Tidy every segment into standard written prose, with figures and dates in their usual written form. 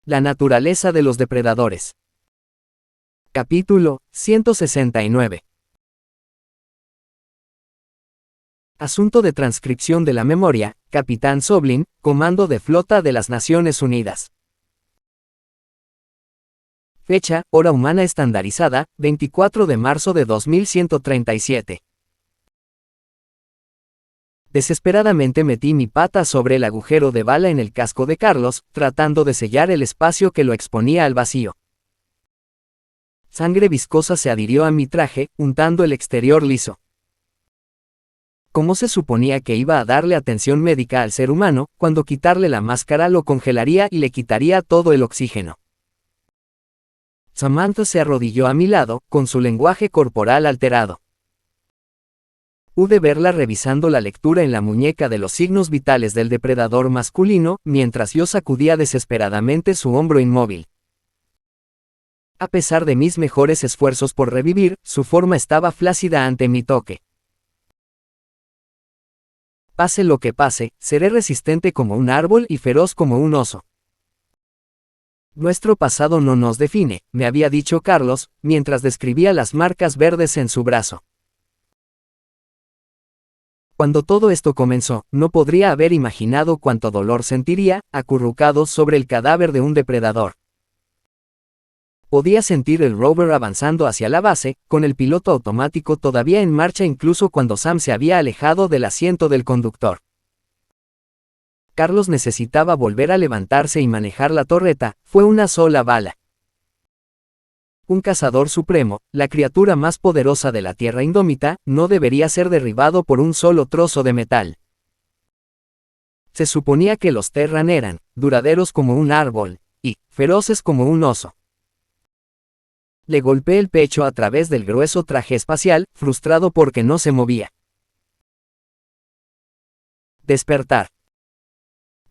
La naturaleza de los depredadores. Capítulo 169. Asunto de transcripción de la memoria, Capitán Zoblin, Comando de Flota de las Naciones Unidas. Fecha, hora humana estandarizada, 24 de marzo de 2137. Desesperadamente metí mi pata sobre el agujero de bala en el casco de Carlos, tratando de sellar el espacio que lo exponía al vacío. Sangre viscosa se adhirió a mi traje, untando el exterior liso. ¿Cómo se suponía que iba a darle atención médica al ser humano, cuando quitarle la máscara lo congelaría y le quitaría todo el oxígeno? Samantha se arrodilló a mi lado, con su lenguaje corporal alterado. Pude verla revisando la lectura en la muñeca de los signos vitales del depredador masculino, mientras yo sacudía desesperadamente su hombro inmóvil. A pesar de mis mejores esfuerzos por revivir, su forma estaba flácida ante mi toque. Pase lo que pase, seré resistente como un árbol y feroz como un oso. Nuestro pasado no nos define, me había dicho Carlos, mientras describía las marcas verdes en su brazo. Cuando todo esto comenzó, no podría haber imaginado cuánto dolor sentiría, acurrucado sobre el cadáver de un depredador. Podía sentir el rover avanzando hacia la base, con el piloto automático todavía en marcha incluso cuando Sam se había alejado del asiento del conductor. Carlos necesitaba volver a levantarse y manejar la torreta, fue una sola bala. Un cazador supremo, la criatura más poderosa de la Tierra indómita, no debería ser derribado por un solo trozo de metal. Se suponía que los Terran eran, duraderos como un árbol, y, feroces como un oso. Le golpeé el pecho a través del grueso traje espacial, frustrado porque no se movía. Despertar.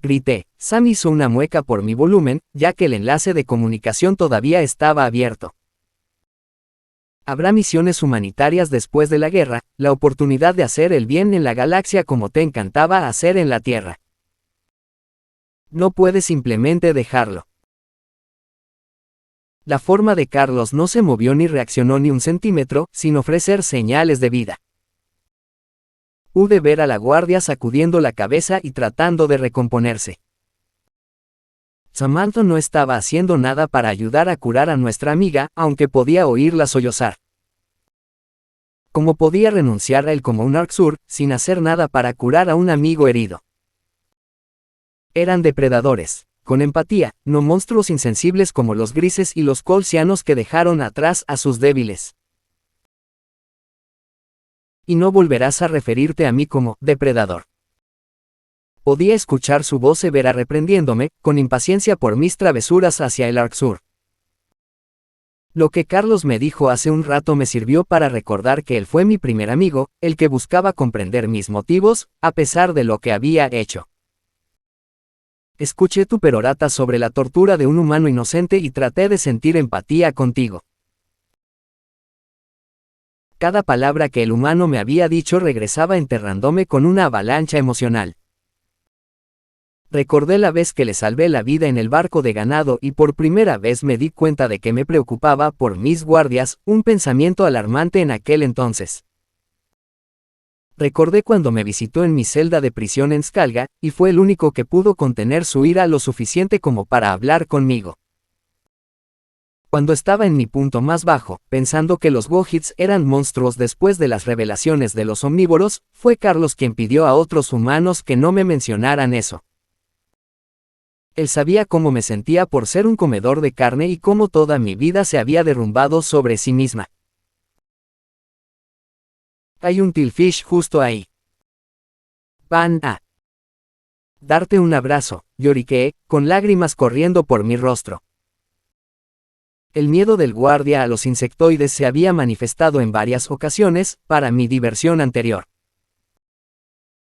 Grité. Sam hizo una mueca por mi volumen, ya que el enlace de comunicación todavía estaba abierto. Habrá misiones humanitarias después de la guerra, la oportunidad de hacer el bien en la galaxia como te encantaba hacer en la Tierra. No puedes simplemente dejarlo. La forma de Carlos no se movió ni reaccionó ni un centímetro, sin ofrecer señales de vida. Pude ver a la guardia sacudiendo la cabeza y tratando de recomponerse. Samantha no estaba haciendo nada para ayudar a curar a nuestra amiga, aunque podía oírla sollozar. ¿Cómo podía renunciar a él como un Arksur, sin hacer nada para curar a un amigo herido? Eran depredadores, con empatía, no monstruos insensibles como los grises y los colsianos que dejaron atrás a sus débiles. Y no volverás a referirte a mí como depredador. Podía escuchar su voz severa reprendiéndome, con impaciencia por mis travesuras hacia el Arksur. Lo que Carlos me dijo hace un rato me sirvió para recordar que él fue mi primer amigo, el que buscaba comprender mis motivos, a pesar de lo que había hecho. Escuché tu perorata sobre la tortura de un humano inocente y traté de sentir empatía contigo. Cada palabra que el humano me había dicho regresaba enterrándome con una avalancha emocional. Recordé la vez que le salvé la vida en el barco de ganado y por primera vez me di cuenta de que me preocupaba por mis guardias, un pensamiento alarmante en aquel entonces. Recordé cuando me visitó en mi celda de prisión en Skalga, y fue el único que pudo contener su ira lo suficiente como para hablar conmigo. Cuando estaba en mi punto más bajo, pensando que los Wohits eran monstruos después de las revelaciones de los omnívoros, fue Carlos quien pidió a otros humanos que no me mencionaran eso. Él sabía cómo me sentía por ser un comedor de carne y cómo toda mi vida se había derrumbado sobre sí misma. Hay un Tillfish justo ahí. Van a darte un abrazo, lloriqueé, con lágrimas corriendo por mi rostro. El miedo del guardia a los insectoides se había manifestado en varias ocasiones, para mi diversión anterior.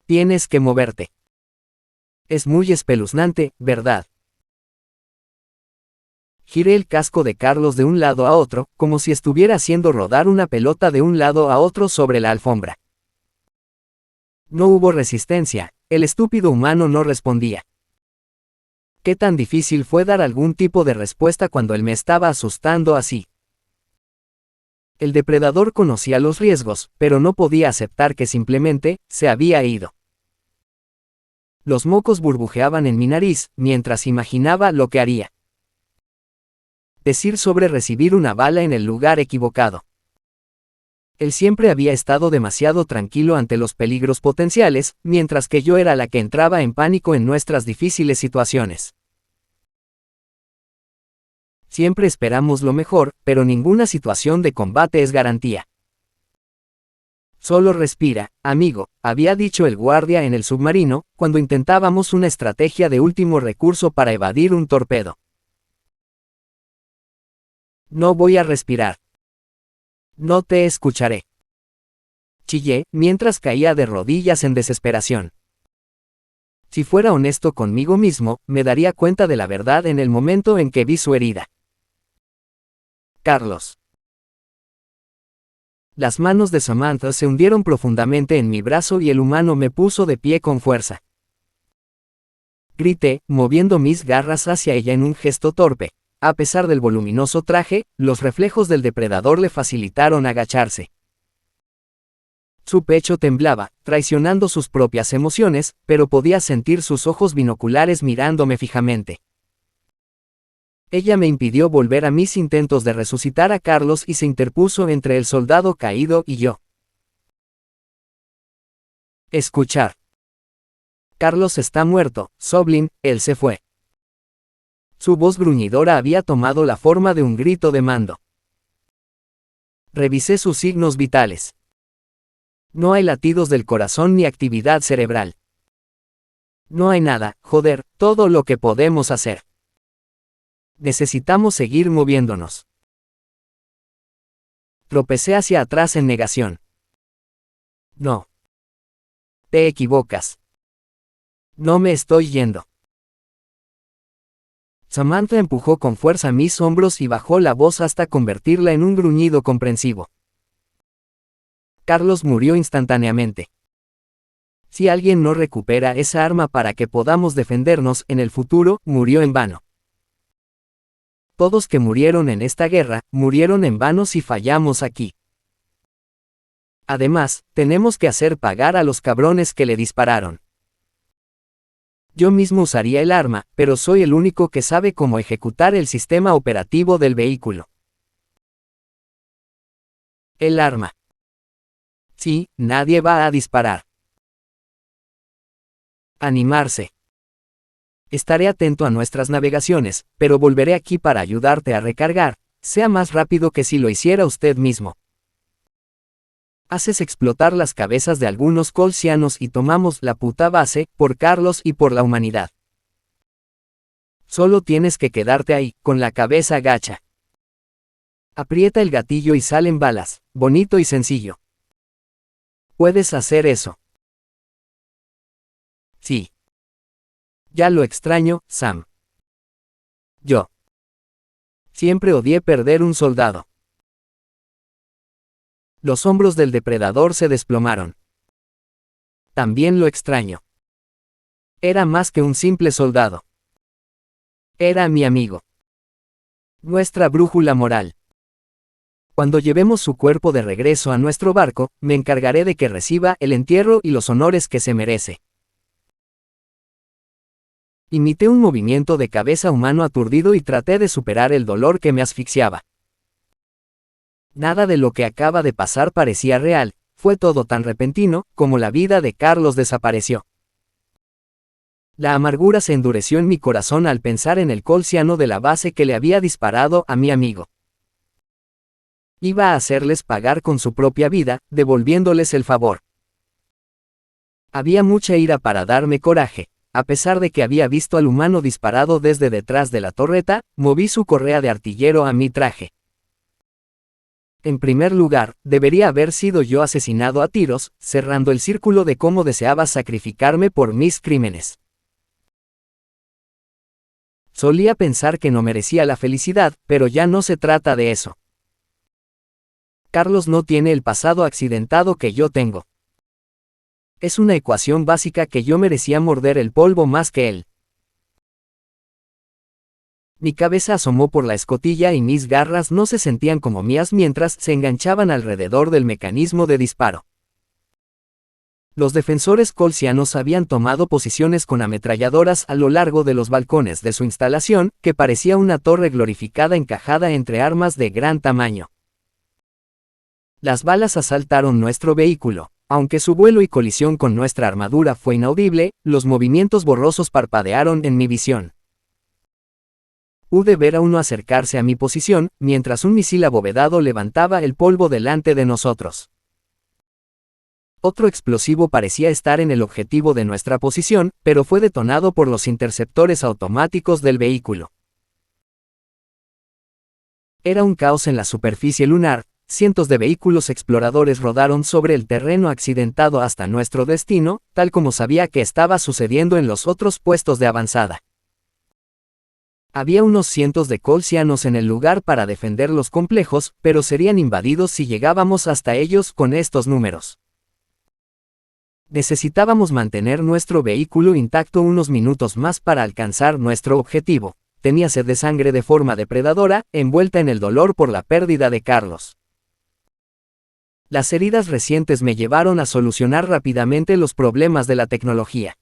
Tienes que moverte. Es muy espeluznante, ¿verdad? Giré el casco de Carlos de un lado a otro, como si estuviera haciendo rodar una pelota de un lado a otro sobre la alfombra. No hubo resistencia, el estúpido humano no respondía. ¿Qué tan difícil fue dar algún tipo de respuesta cuando él me estaba asustando así? El depredador conocía los riesgos, pero no podía aceptar que simplemente se había ido. Los mocos burbujeaban en mi nariz, mientras imaginaba lo que haría. Decir sobre recibir una bala en el lugar equivocado. Él siempre había estado demasiado tranquilo ante los peligros potenciales, mientras que yo era la que entraba en pánico en nuestras difíciles situaciones. Siempre esperamos lo mejor, pero ninguna situación de combate es garantía. Solo respira, amigo, había dicho el guardia en el submarino, cuando intentábamos una estrategia de último recurso para evadir un torpedo. No voy a respirar. No te escucharé. Chillé, mientras caía de rodillas en desesperación. Si fuera honesto conmigo mismo, me daría cuenta de la verdad en el momento en que vi su herida. Carlos. Las manos de Samantha se hundieron profundamente en mi brazo y el humano me puso de pie con fuerza. Grité, moviendo mis garras hacia ella en un gesto torpe. A pesar del voluminoso traje, los reflejos del depredador le facilitaron agacharse. Su pecho temblaba, traicionando sus propias emociones, pero podía sentir sus ojos binoculares mirándome fijamente. Ella me impidió volver a mis intentos de resucitar a Carlos y se interpuso entre el soldado caído y yo. Escuchar. Carlos está muerto, Soblin, él se fue. Su voz gruñidora había tomado la forma de un grito de mando. Revisé sus signos vitales. No hay latidos del corazón ni actividad cerebral. No hay nada, joder, todo lo que podemos hacer. Necesitamos seguir moviéndonos. Tropecé hacia atrás en negación. No. Te equivocas. No me estoy yendo. Samantha empujó con fuerza mis hombros y bajó la voz hasta convertirla en un gruñido comprensivo. Carlos murió instantáneamente. Si alguien no recupera esa arma para que podamos defendernos en el futuro, murió en vano. Todos que murieron en esta guerra, murieron en vano si fallamos aquí. Además, tenemos que hacer pagar a los cabrones que le dispararon. Yo mismo usaría el arma, pero soy el único que sabe cómo ejecutar el sistema operativo del vehículo. El arma. Sí, nadie va a disparar. Animarse. Estaré atento a nuestras navegaciones, pero volveré aquí para ayudarte a recargar, sea más rápido que si lo hiciera usted mismo. Haces explotar las cabezas de algunos colsianos y tomamos la puta base, por Carlos y por la humanidad. Solo tienes que quedarte ahí, con la cabeza gacha. Aprieta el gatillo y salen balas, bonito y sencillo. Puedes hacer eso. Sí. Ya lo extraño, Sam. Yo. Siempre odié perder un soldado. Los hombros del depredador se desplomaron. También lo extraño. Era más que un simple soldado. Era mi amigo. Nuestra brújula moral. Cuando llevemos su cuerpo de regreso a nuestro barco, me encargaré de que reciba el entierro y los honores que se merece. Imité un movimiento de cabeza humano aturdido y traté de superar el dolor que me asfixiaba. Nada de lo que acaba de pasar parecía real, fue todo tan repentino, como la vida de Carlos desapareció. La amargura se endureció en mi corazón al pensar en el colsiano de la base que le había disparado a mi amigo. Iba a hacerles pagar con su propia vida, devolviéndoles el favor. Había mucha ira para darme coraje. A pesar de que había visto al humano disparado desde detrás de la torreta, moví su correa de artillero a mi traje. En primer lugar, debería haber sido yo asesinado a tiros, cerrando el círculo de cómo deseaba sacrificarme por mis crímenes. Solía pensar que no merecía la felicidad, pero ya no se trata de eso. Carlos no tiene el pasado accidentado que yo tengo. Es una ecuación básica que yo merecía morder el polvo más que él. Mi cabeza asomó por la escotilla y mis garras no se sentían como mías mientras se enganchaban alrededor del mecanismo de disparo. Los defensores colsianos habían tomado posiciones con ametralladoras a lo largo de los balcones de su instalación, que parecía una torre glorificada encajada entre armas de gran tamaño. Las balas asaltaron nuestro vehículo. Aunque su vuelo y colisión con nuestra armadura fue inaudible, los movimientos borrosos parpadearon en mi visión. Pude ver a uno acercarse a mi posición, mientras un misil abovedado levantaba el polvo delante de nosotros. Otro explosivo parecía estar en el objetivo de nuestra posición, pero fue detonado por los interceptores automáticos del vehículo. Era un caos en la superficie lunar. Cientos de vehículos exploradores rodaron sobre el terreno accidentado hasta nuestro destino, tal como sabía que estaba sucediendo en los otros puestos de avanzada. Había unos cientos de colsianos en el lugar para defender los complejos, pero serían invadidos si llegábamos hasta ellos con estos números. Necesitábamos mantener nuestro vehículo intacto unos minutos más para alcanzar nuestro objetivo. Tenía sed de sangre de forma depredadora, envuelta en el dolor por la pérdida de Carlos. Las heridas recientes me llevaron a solucionar rápidamente los problemas de la tecnología.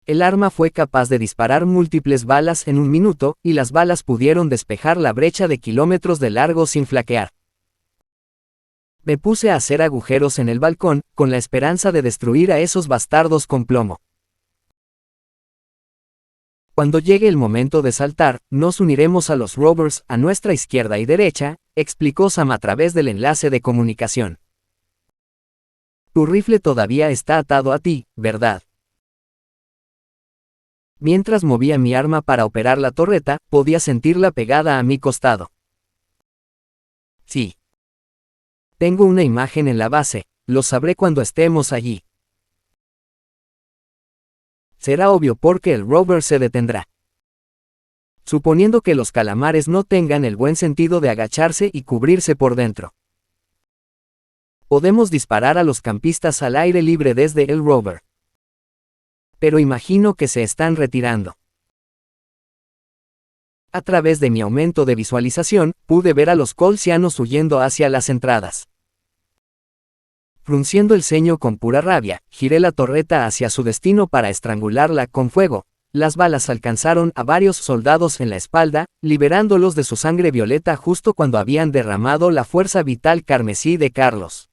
El arma fue capaz de disparar múltiples balas en un minuto, y las balas pudieron despejar la brecha de kilómetros de largo sin flaquear. Me puse a hacer agujeros en el balcón, con la esperanza de destruir a esos bastardos con plomo. Cuando llegue el momento de saltar, nos uniremos a los rovers a nuestra izquierda y derecha, explicó Sam a través del enlace de comunicación. Tu rifle todavía está atado a ti, ¿verdad? Mientras movía mi arma para operar la torreta, podía sentirla pegada a mi costado. Sí. Tengo una imagen en la base, lo sabré cuando estemos allí. Será obvio porque el rover se detendrá. Suponiendo que los calamares no tengan el buen sentido de agacharse y cubrirse por dentro. Podemos disparar a los campistas al aire libre desde el rover. Pero imagino que se están retirando. A través de mi aumento de visualización, pude ver a los colsianos huyendo hacia las entradas. Frunciendo el ceño con pura rabia, giré la torreta hacia su destino para estrangularla con fuego. Las balas alcanzaron a varios soldados en la espalda, liberándolos de su sangre violeta justo cuando habían derramado la fuerza vital carmesí de Carlos.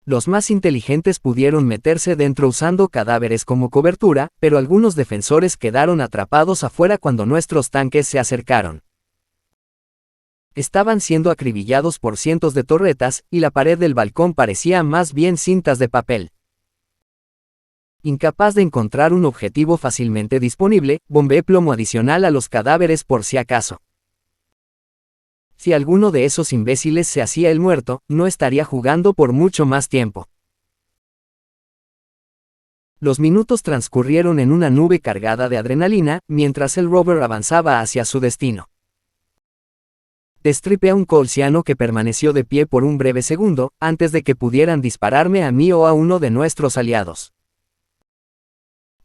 Los más inteligentes pudieron meterse dentro usando cadáveres como cobertura, pero algunos defensores quedaron atrapados afuera cuando nuestros tanques se acercaron. Estaban siendo acribillados por cientos de torretas, y la pared del balcón parecía más bien cintas de papel. Incapaz de encontrar un objetivo fácilmente disponible, bombeé plomo adicional a los cadáveres por si acaso. Si alguno de esos imbéciles se hacía el muerto, no estaría jugando por mucho más tiempo. Los minutos transcurrieron en una nube cargada de adrenalina, mientras el rover avanzaba hacia su destino. Destripé a un colsiano que permaneció de pie por un breve segundo, antes de que pudieran dispararme a mí o a uno de nuestros aliados.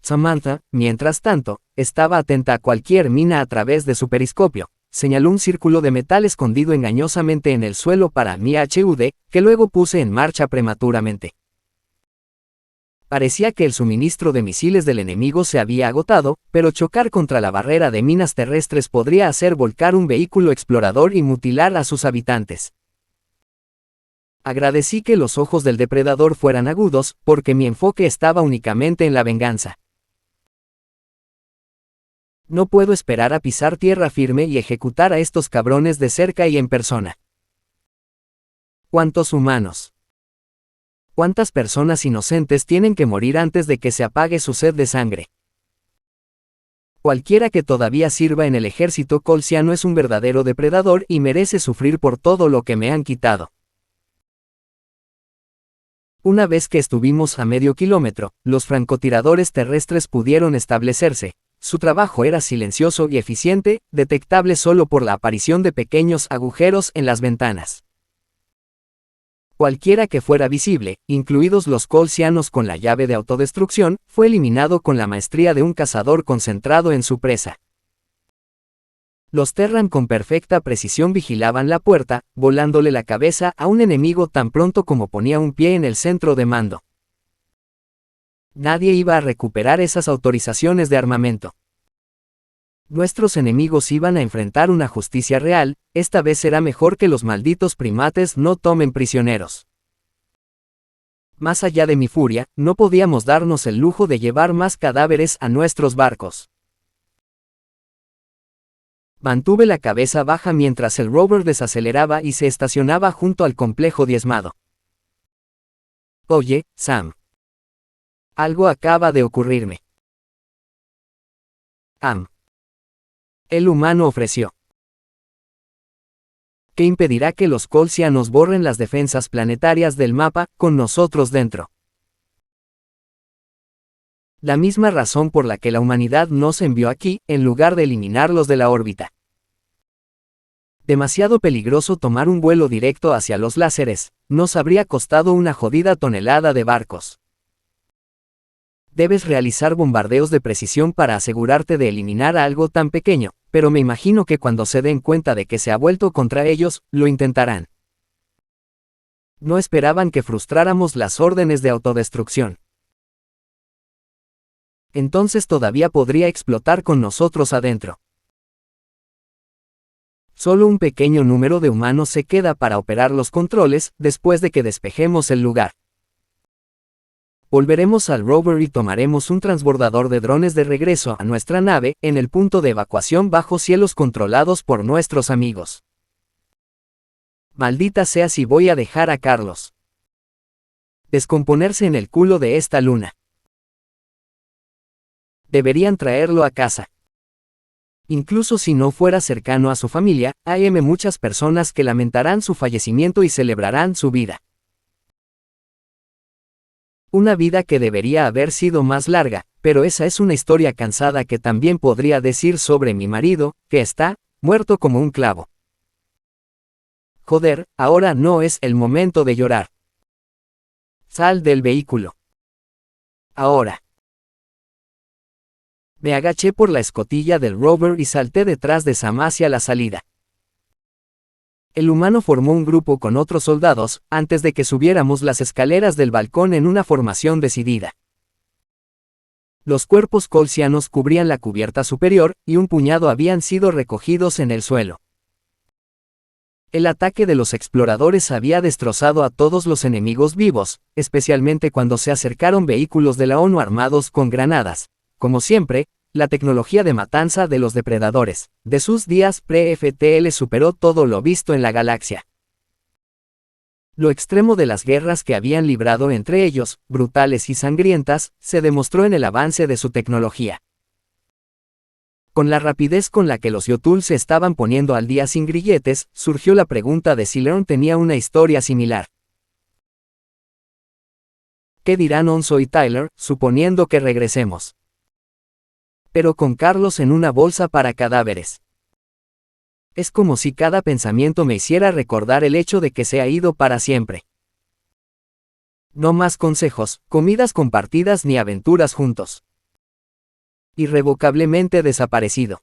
Samantha, mientras tanto, estaba atenta a cualquier mina a través de su periscopio. Señaló un círculo de metal escondido engañosamente en el suelo para mi HUD, que luego puse en marcha prematuramente. Parecía que el suministro de misiles del enemigo se había agotado, pero chocar contra la barrera de minas terrestres podría hacer volcar un vehículo explorador y mutilar a sus habitantes. Agradecí que los ojos del depredador fueran agudos, porque mi enfoque estaba únicamente en la venganza. No puedo esperar a pisar tierra firme y ejecutar a estos cabrones de cerca y en persona. ¿Cuántos humanos? ¿Cuántas personas inocentes tienen que morir antes de que se apague su sed de sangre? Cualquiera que todavía sirva en el ejército colsiano es un verdadero depredador y merece sufrir por todo lo que me han quitado. Una vez que estuvimos a medio kilómetro, los francotiradores terrestres pudieron establecerse. Su trabajo era silencioso y eficiente, detectable solo por la aparición de pequeños agujeros en las ventanas. Cualquiera que fuera visible, incluidos los colsianos con la llave de autodestrucción, fue eliminado con la maestría de un cazador concentrado en su presa. Los Terran con perfecta precisión vigilaban la puerta, volándole la cabeza a un enemigo tan pronto como ponía un pie en el centro de mando. Nadie iba a recuperar esas autorizaciones de armamento. Nuestros enemigos iban a enfrentar una justicia real, esta vez será mejor que los malditos primates no tomen prisioneros. Más allá de mi furia, no podíamos darnos el lujo de llevar más cadáveres a nuestros barcos. Mantuve la cabeza baja mientras el rover desaceleraba y se estacionaba junto al complejo diezmado. Oye, Sam. Algo acaba de ocurrirme. El humano ofreció. ¿Qué impedirá que los colsianos borren las defensas planetarias del mapa, con nosotros dentro? La misma razón por la que la humanidad nos envió aquí, en lugar de eliminarlos de la órbita. Demasiado peligroso tomar un vuelo directo hacia los láseres, nos habría costado una jodida tonelada de barcos. Debes realizar bombardeos de precisión para asegurarte de eliminar a algo tan pequeño, pero me imagino que cuando se den cuenta de que se ha vuelto contra ellos, lo intentarán. No esperaban que frustráramos las órdenes de autodestrucción. Entonces todavía podría explotar con nosotros adentro. Solo un pequeño número de humanos se queda para operar los controles, después de que despejemos el lugar. Volveremos al rover y tomaremos un transbordador de drones de regreso a nuestra nave, en el punto de evacuación bajo cielos controlados por nuestros amigos. Maldita sea si voy a dejar a Carlos descomponerse en el culo de esta luna. Deberían traerlo a casa. Incluso si no fuera cercano a su familia, hay muchas personas que lamentarán su fallecimiento y celebrarán su vida. Una vida que debería haber sido más larga, pero esa es una historia cansada que también podría decir sobre mi marido, que está muerto como un clavo. Joder, ahora no es el momento de llorar. Sal del vehículo. Ahora. Me agaché por la escotilla del rover y salté detrás de Sam hacia la salida. El humano formó un grupo con otros soldados, antes de que subiéramos las escaleras del balcón en una formación decidida. Los cuerpos colsianos cubrían la cubierta superior, y un puñado habían sido recogidos en el suelo. El ataque de los exploradores había destrozado a todos los enemigos vivos, especialmente cuando se acercaron vehículos de la ONU armados con granadas. Como siempre, la tecnología de matanza de los depredadores, de sus días pre-FTL superó todo lo visto en la galaxia. Lo extremo de las guerras que habían librado entre ellos, brutales y sangrientas, se demostró en el avance de su tecnología. Con la rapidez con la que los Yotul se estaban poniendo al día sin grilletes, surgió la pregunta de si Leon tenía una historia similar. ¿Qué dirán Onso y Tyler, suponiendo que regresemos? Pero con Carlos en una bolsa para cadáveres. Es como si cada pensamiento me hiciera recordar el hecho de que se ha ido para siempre. No más consejos, comidas compartidas ni aventuras juntos. Irrevocablemente desaparecido.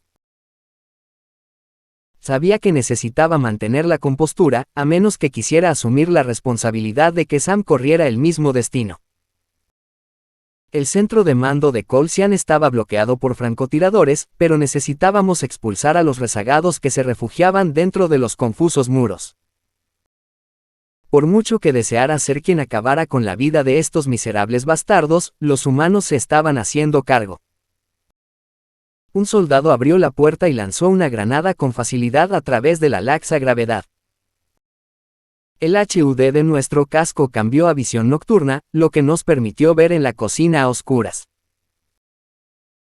Sabía que necesitaba mantener la compostura, a menos que quisiera asumir la responsabilidad de que Sam corriera el mismo destino. El centro de mando de Colsian estaba bloqueado por francotiradores, pero necesitábamos expulsar a los rezagados que se refugiaban dentro de los confusos muros. Por mucho que deseara ser quien acabara con la vida de estos miserables bastardos, los humanos se estaban haciendo cargo. Un soldado abrió la puerta y lanzó una granada con facilidad a través de la laxa gravedad. El HUD de nuestro casco cambió a visión nocturna, lo que nos permitió ver en la cocina a oscuras.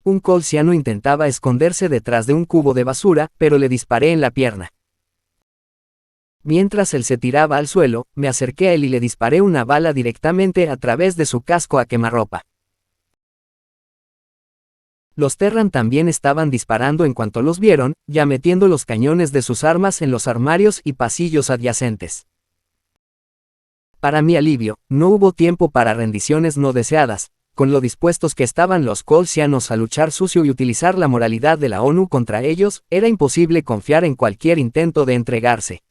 Un colsiano intentaba esconderse detrás de un cubo de basura, pero le disparé en la pierna. Mientras él se tiraba al suelo, me acerqué a él y le disparé una bala directamente a través de su casco a quemarropa. Los Terran también estaban disparando en cuanto los vieron, ya metiendo los cañones de sus armas en los armarios y pasillos adyacentes. Para mi alivio, no hubo tiempo para rendiciones no deseadas. con lo dispuestos que estaban los colsianos a luchar sucio y utilizar la moralidad de la ONU contra ellos, era imposible confiar en cualquier intento de entregarse.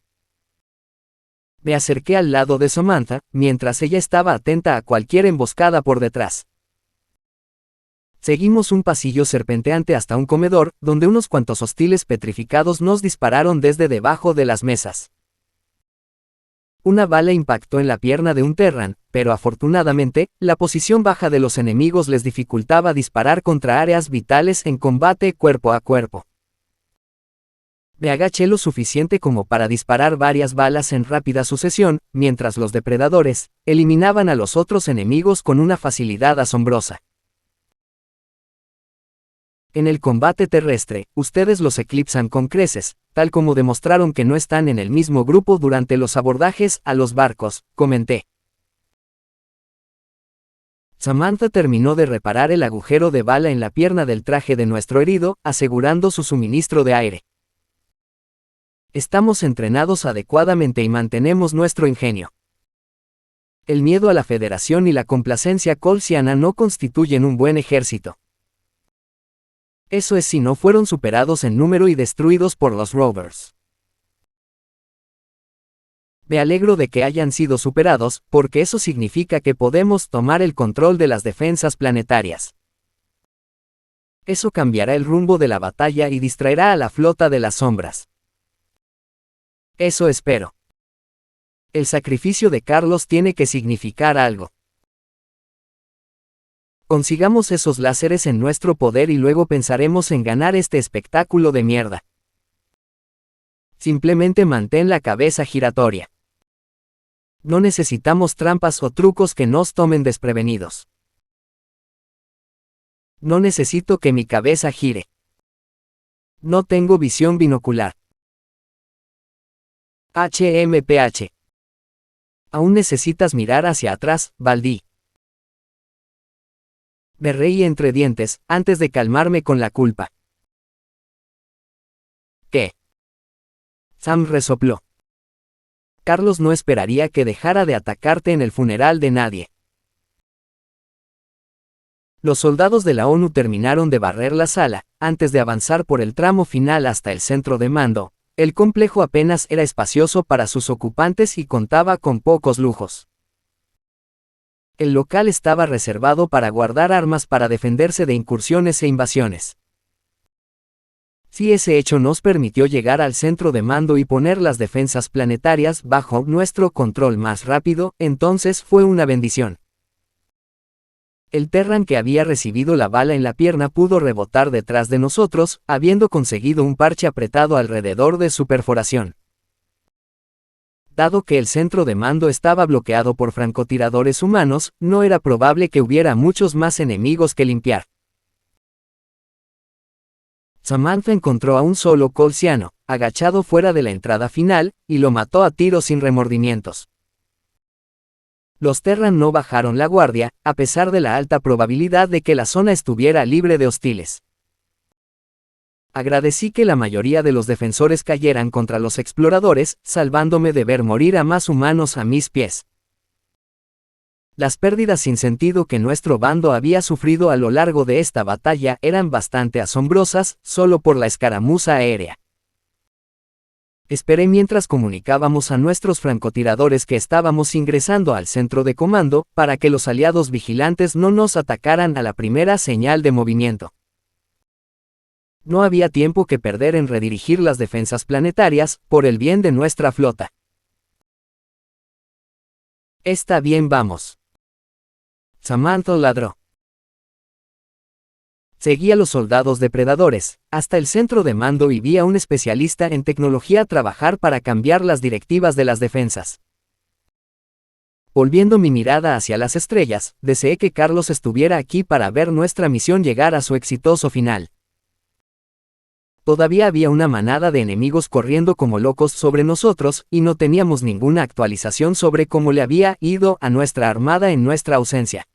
Me acerqué al lado de Samantha, mientras ella estaba atenta a cualquier emboscada por detrás. Seguimos un pasillo serpenteante hasta un comedor, donde unos cuantos hostiles petrificados nos dispararon desde debajo de las mesas. Una bala impactó en la pierna de un Terran, pero afortunadamente, la posición baja de los enemigos les dificultaba disparar contra áreas vitales en combate cuerpo a cuerpo. Me agaché lo suficiente como para disparar varias balas en rápida sucesión, mientras los depredadores eliminaban a los otros enemigos con una facilidad asombrosa. En el combate terrestre, ustedes los eclipsan con creces, tal como demostraron que no están en el mismo grupo durante los abordajes a los barcos, comenté. Samantha terminó de reparar el agujero de bala en la pierna del traje de nuestro herido, asegurando su suministro de aire. Estamos entrenados adecuadamente y mantenemos nuestro ingenio. El miedo a la Federación y la complacencia colsiana no constituyen un buen ejército. Eso es si no fueron superados en número y destruidos por los Rovers. Me alegro de que hayan sido superados, porque eso significa que podemos tomar el control de las defensas planetarias. Eso cambiará el rumbo de la batalla y distraerá a la flota de las sombras. Eso espero. El sacrificio de Carlos tiene que significar algo. Consigamos esos láseres en nuestro poder y luego pensaremos en ganar este espectáculo de mierda. Simplemente mantén la cabeza giratoria. No necesitamos trampas o trucos que nos tomen desprevenidos. No necesito que mi cabeza gire. No tengo visión binocular. HMPH. Aún necesitas mirar hacia atrás, Baldi. Me reí entre dientes, antes de calmarme con la culpa. ¿Qué? Sam resopló. Carlos no esperaría que dejara de atacarte en el funeral de nadie. Los soldados de la ONU terminaron de barrer la sala, antes de avanzar por el tramo final hasta el centro de mando. El complejo apenas era espacioso para sus ocupantes y contaba con pocos lujos. El local estaba reservado para guardar armas para defenderse de incursiones e invasiones. Si ese hecho nos permitió llegar al centro de mando y poner las defensas planetarias bajo nuestro control más rápido, entonces fue una bendición. El Terran que había recibido la bala en la pierna pudo rebotar detrás de nosotros, habiendo conseguido un parche apretado alrededor de su perforación. Dado que el centro de mando estaba bloqueado por francotiradores humanos, no era probable que hubiera muchos más enemigos que limpiar. Samantha encontró a un solo colsiano, agachado fuera de la entrada final, y lo mató a tiros sin remordimientos. Los Terran no bajaron la guardia, a pesar de la alta probabilidad de que la zona estuviera libre de hostiles. Agradecí que la mayoría de los defensores cayeran contra los exploradores, salvándome de ver morir a más humanos a mis pies. Las pérdidas sin sentido que nuestro bando había sufrido a lo largo de esta batalla eran bastante asombrosas, solo por la escaramuza aérea. Esperé mientras comunicábamos a nuestros francotiradores que estábamos ingresando al centro de comando, para que los aliados vigilantes no nos atacaran a la primera señal de movimiento. No había tiempo que perder en redirigir las defensas planetarias, por el bien de nuestra flota. Está bien, vamos. Samantha ladró. Seguí a los soldados depredadores, hasta el centro de mando y vi a un especialista en tecnología trabajar para cambiar las directivas de las defensas. Volviendo mi mirada hacia las estrellas, deseé que Carlos estuviera aquí para ver nuestra misión llegar a su exitoso final. Todavía había una manada de enemigos corriendo como locos sobre nosotros, y no teníamos ninguna actualización sobre cómo le había ido a nuestra armada en nuestra ausencia.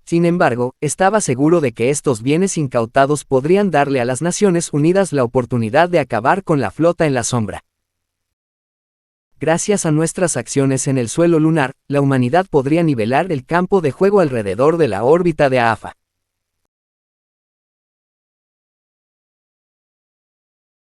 Sin embargo, estaba seguro de que estos bienes incautados podrían darle a las Naciones Unidas la oportunidad de acabar con la flota en la sombra. Gracias a nuestras acciones en el suelo lunar, la humanidad podría nivelar el campo de juego alrededor de la órbita de AFA.